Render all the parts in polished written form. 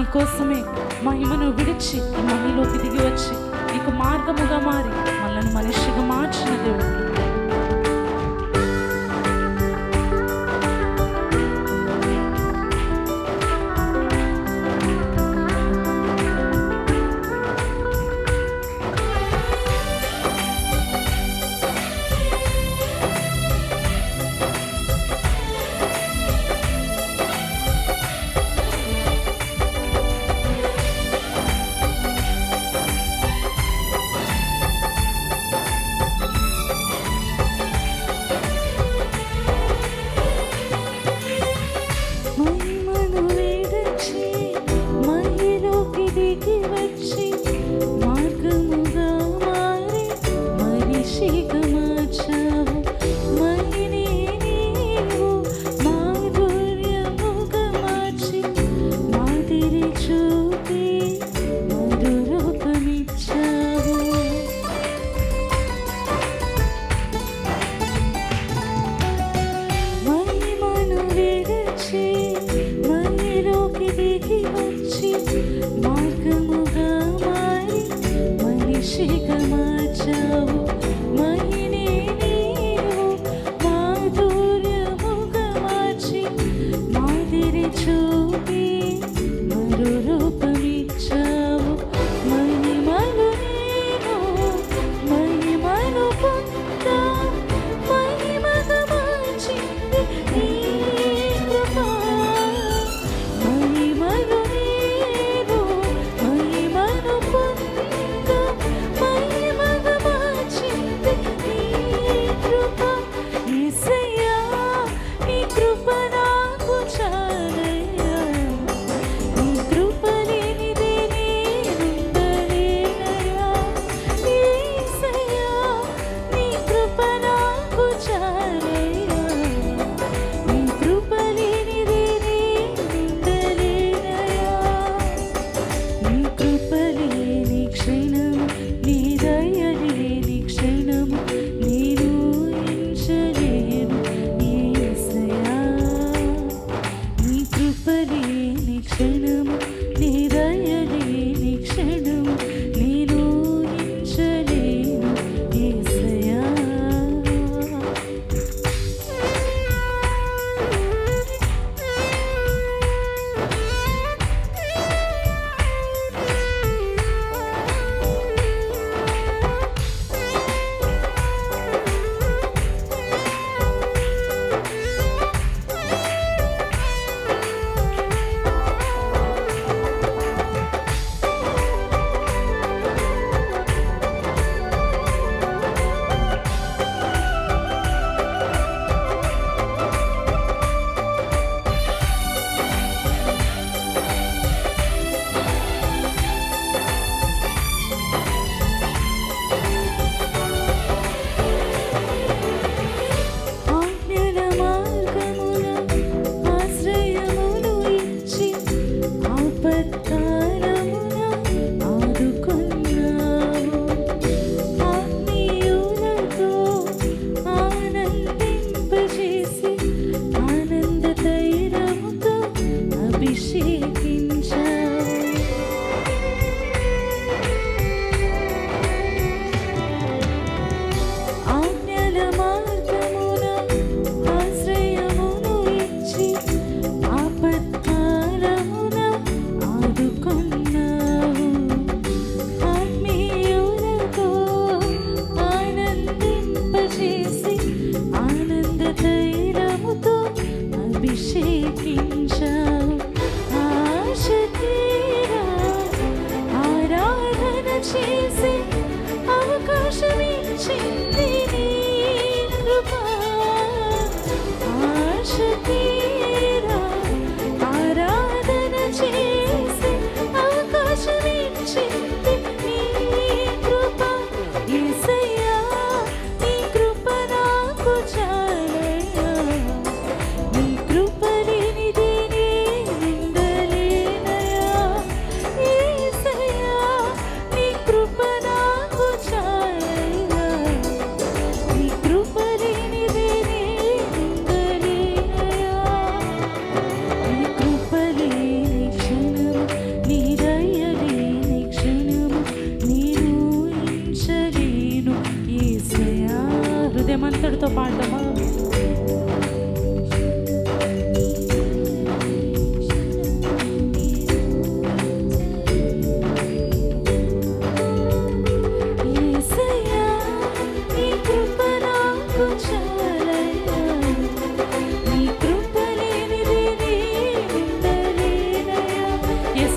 నీ కోసమే మహిమను విడిచి మహిలోకి దిగి వచ్చి నీకు మార్గముగా మారి మనల్ని మనిషిగా మార్చిన దేవుడు.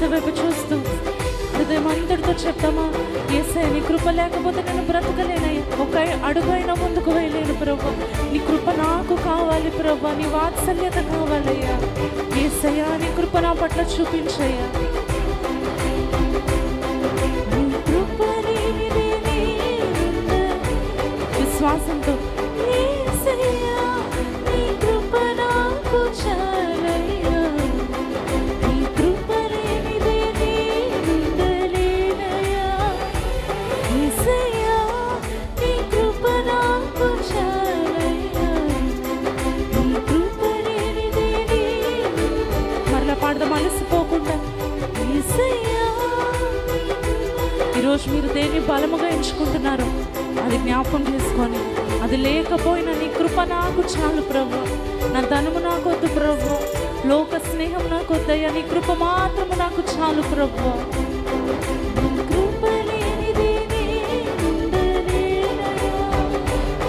యేసయ్య వైపు చూస్తూ హృదయం అంతటితో చెప్తామా, యేసయ్య నీ కృప లేకపోతే నేను బ్రతకలేనయ్యా, ఒక అడుగైనా ముందుకు వేయలేను ప్రభు. నీ కృప నాకు కావాలి ప్రభు, నీ వాత్సల్యత కావాలయ్యా. యేసయ్య నీ కృప నా పట్ల చూపించయ్యా. విశ్వాసంతో యేసయ్యా నీ కృప నాకు చాలయ్యా, నీ కృప లేనిదే నేనుండలేనయ్యా. యేసయ్యా నీ కృప నాకు చాలయ్యా, నీ కృప లేనిదే మరలా పాడదాం అలసిపోకుండా. యేసయ్యా ఈరోజు మీరు దేన్ని బలముగా ఎంచుకుంటున్నారు అది జ్ఞాపకం చేసుకొని, అది లేకపోయినా నీ కృప నాకు చాలు ప్రభు. నా ధనము నాకు వద్దు ప్రభు, లోక స్నేహం నాకు వద్దయ్యా, నీ కృప మాత్రము నాకు చాలు ప్రభు. నీ కృప లేనిదే నేనుండలేనయ్యా.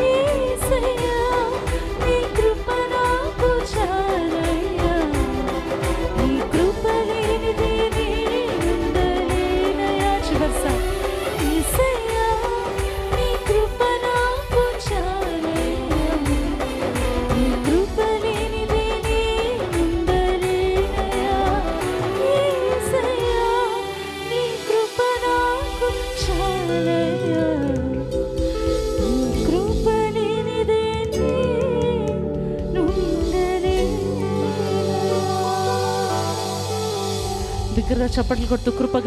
యేసయ్యా నీ కృప నాకు చాలయ్యా, నీ కృప లేనిదే నేనుండలేనయ్యా. చివరిసారి యేసయ్యా నీ కృప నాకు చాలయ్యా, నీ కృప లేనిదే నేనుండలేనయ్యా. యేసయ్యా నీ కృప నాకు చాలయ్యా, నీ కృప లేనిదే నేనుండలేనయ్యా. బిగ్గరగా చప్పట్లు కొట్టు కృపగా